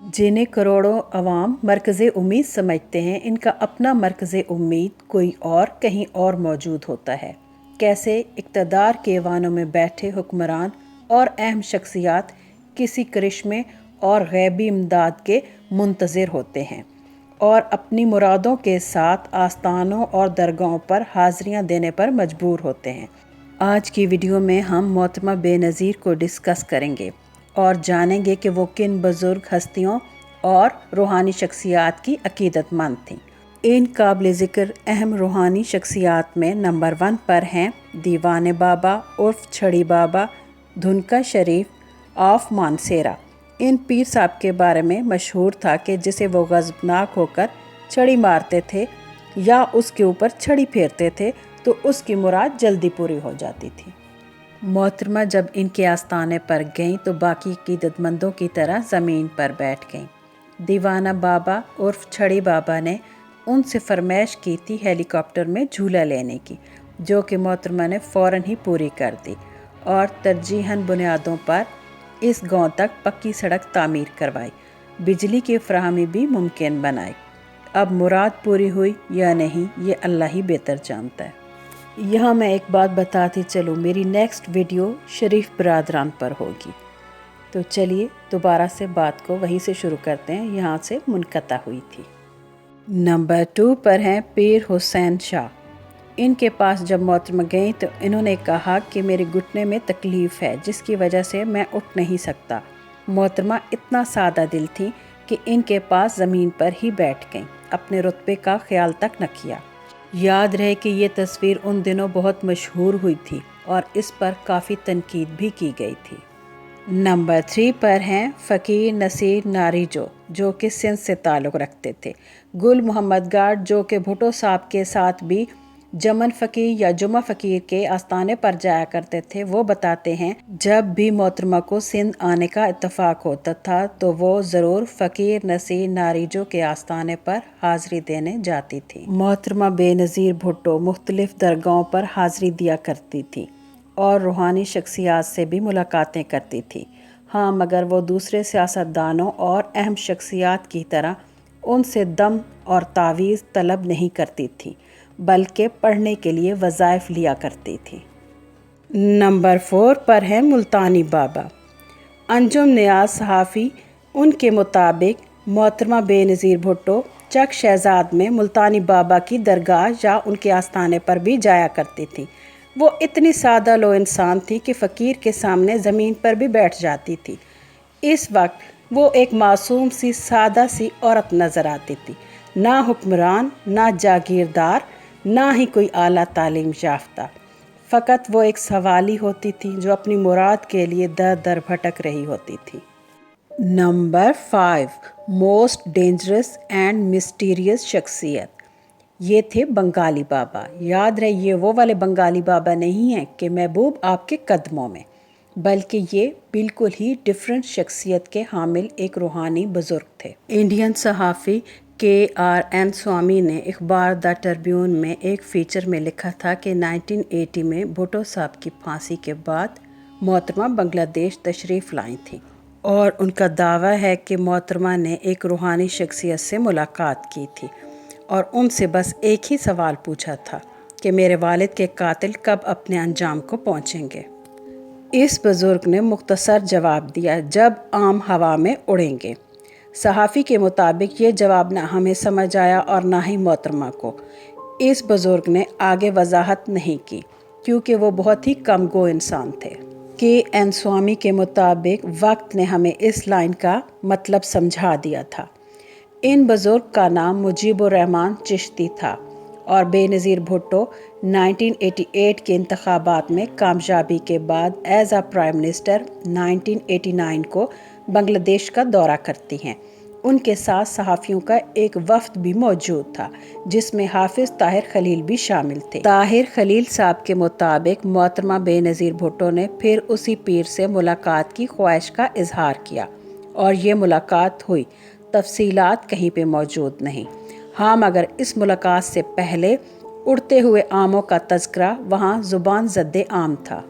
जिन्हें करोड़ों अवाम मरकज़ उम्मीद समझते हैं, इनका अपना मरकज़ उम्मीद कोई और कहीं और मौजूद होता है। कैसे इक़्तिदार के ऐवानों में बैठे हुक्मरान और अहम शख्सियात किसी करिश्मे और गैबी इमदाद के मुंतज़िर होते हैं और अपनी मुरादों के साथ आस्थानों और दरगाहों पर हाज़िरियाँ देने पर मजबूर होते हैं। आज की वीडियो में हम मोहतरमा बेनज़ीर को डिस्कस करेंगे और जानेंगे कि वो किन बुज़ुर्ग हस्तियों और रूहानी शख्सियात की अकीदतमंद थीं। इन काबिल ज़िक्र अहम रूहानी शख्सियात में नंबर 1 पर हैं दीवाने बाबा उर्फ छड़ी बाबा धुनका शरीफ ऑफ मानसेरा। इन पीर साहब के बारे में मशहूर था कि जिसे वो ग़ज़बनाक होकर छड़ी मारते थे या उसके ऊपर छड़ी फेरते थे तो उसकी मुराद जल्दी पूरी हो जाती थी। मोहतरमा जब इनके आस्थाने पर गईं तो बाकी अकीदतमंदों की तरह ज़मीन पर बैठ गईं। दीवाना बाबा उर्फ छड़ी बाबा ने उनसे फरमाइश की थी हेलीकॉप्टर में झूला लेने की, जो कि मोहतरमा ने फ़ौरन ही पूरी कर दी और तरजीहन बुनियादों पर इस गांव तक पक्की सड़क तामीर करवाई, बिजली की फराहमी भी मुमकिन बनाई। अब मुराद पूरी हुई या नहीं, ये अल्लाह ही बेहतर जानता है। यहाँ मैं एक बात बताती चलूँ, मेरी नेक्स्ट वीडियो शरीफ बरादरान पर होगी। तो चलिए दोबारा से बात को वहीं से शुरू करते हैं, यहाँ से मुनक़ता हुई थी। नंबर 2 पर हैं पीर हुसैन शाह। इनके पास जब मोहतरमा गई तो इन्होंने कहा कि मेरे घुटने में तकलीफ़ है जिसकी वजह से मैं उठ नहीं सकता। मोहतरमा इतना सादा दिल थी कि इनके पास ज़मीन पर ही बैठ गईं, अपने रुतबे का ख्याल तक न किया। याद रहे कि ये तस्वीर उन दिनों बहुत मशहूर हुई थी और इस पर काफ़ी तनकीद भी की गई थी। नंबर 3 पर हैं फ़कीर नसीर नारिजो, जो कि सिंध से ताल्लुक़ रखते थे। गुल मोहम्मद गार्ड, जो कि भुट्टो साहब के साथ भी जमन फ़कीर या जुमा फ़कीर के आस्थाने पर जाया करते थे, वो बताते हैं जब भी मोहतरमा को सिंध आने का इत्तफ़ाक़ होता था तो वो ज़रूर फ़कीर नसीर नारिजो के आस्थाने पर हाज़िरी देने जाती थी। मोहतरमा बेनज़ीर भुट्टो मुख्तलिफ़ दरगाहों पर हाज़िरी दिया करती थी और रूहानी शख्सियात से भी मुलाकातें करती थी। हाँ, मगर वो दूसरे सियासतदानों और अहम शख्सियात की तरह उनसे दम और तावीज़ तलब नहीं करती थी, बल्कि पढ़ने के लिए वज़ाइफ लिया करती थी। नंबर 4 पर है मुल्तानी बाबा। अंजुम नियाज़ सहाफ़ी, उनके मुताबिक मोहतरमा बेनज़ीर भुट्टो चक शहजाद में मुल्तानी बाबा की दरगाह या उनके आस्थाने पर भी जाया करती थी। वो इतनी सादा लो इंसान थी कि फ़कीर के सामने ज़मीन पर भी बैठ जाती थी। इस वक्त वो एक मासूम सी सादा सी औरत नज़र आती थी, ना हुक्मरान, ना जागीरदार, ना ही कोई आला तालीम याफ्ता। फ़कत वो एक सवाली होती थी जो अपनी मुराद के लिए दर दर भटक रही होती थी। Number 5 most dangerous and mysterious शख्सियत, ये थे बंगाली बाबा। याद रहे, ये वो वाले बंगाली बाबा नहीं हैं कि महबूब आपके कदमों में, बल्कि ये बिल्कुल ही डिफरेंट शख्सियत के हामिल एक रूहानी बुज़ुर्ग थे। इंडियन सहाफ़ी KRN स्वामी ने अखबार द ट्रिब्यून में एक फ़ीचर में लिखा था कि 1980 में भुट्टो साहब की फांसी के बाद मोहतरमा बांग्लादेश तशरीफ़ लाई थी और उनका दावा है कि मोहतरमा ने एक रूहानी शख्सियत से मुलाकात की थी और उनसे बस एक ही सवाल पूछा था कि मेरे वालिद के कातिल कब अपने अंजाम को पहुँचेंगे। इस बुज़ुर्ग ने मुख्तसर जवाब दिया, जब आम हवा में उड़ेंगे। सहाफ़ी के मुताबिक ये जवाब ना हमें समझ आया और ना ही मोहतरमा को। इस बुज़ुर्ग ने आगे वजाहत नहीं की क्योंकि वो बहुत ही कमगो इंसान थे। KN स्वामी के मुताबिक वक्त ने हमें इस लाइन का मतलब समझा दिया था। इन बुज़ुर्ग का नाम मुजीबुर रहमान चिश्ती था और बेनज़ीर भुट्टो 1988 के इंतखाबात में कामयाबी के बाद एज़ अ प्राइम मिनिस्टर 1989 को बांग्लादेश का दौरा करती हैं। उनके साथ सहाफ़ियों का एक वफ़द भी मौजूद था जिसमें हाफिज़ ताहिर खलील भी शामिल थे। ताहिर खलील साहब के मुताबिक मोहतरमा बेनज़ीर भुट्टो ने फिर उसी पीर से मुलाकात की ख्वाहिश का इजहार किया और ये मुलाकात हुई। तफसीलात कहीं पे मौजूद नहीं। हाँ, मगर इस मुलाकात से पहले उड़ते हुए आमों का तज़किरा वहाँ ज़ुबान ज़द्दे आम था।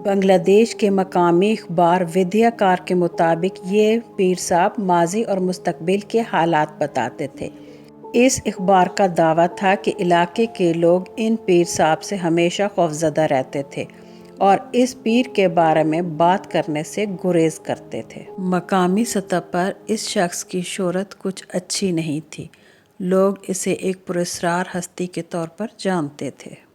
بنگلہ دیش کے مقامی اخبار ودیاکار کے مطابق یہ پیر صاحب ماضی اور مستقبل کے حالات بتاتے تھے۔ اس اخبار کا دعویٰ تھا کہ علاقے کے لوگ ان پیر صاحب سے ہمیشہ خوفزدہ رہتے تھے اور اس پیر کے بارے میں بات کرنے سے گریز کرتے تھے۔ مقامی سطح پر اس شخص کی شہرت کچھ اچھی نہیں تھی۔ لوگ اسے ایک پراسرار ہستی کے طور پر جانتے تھے۔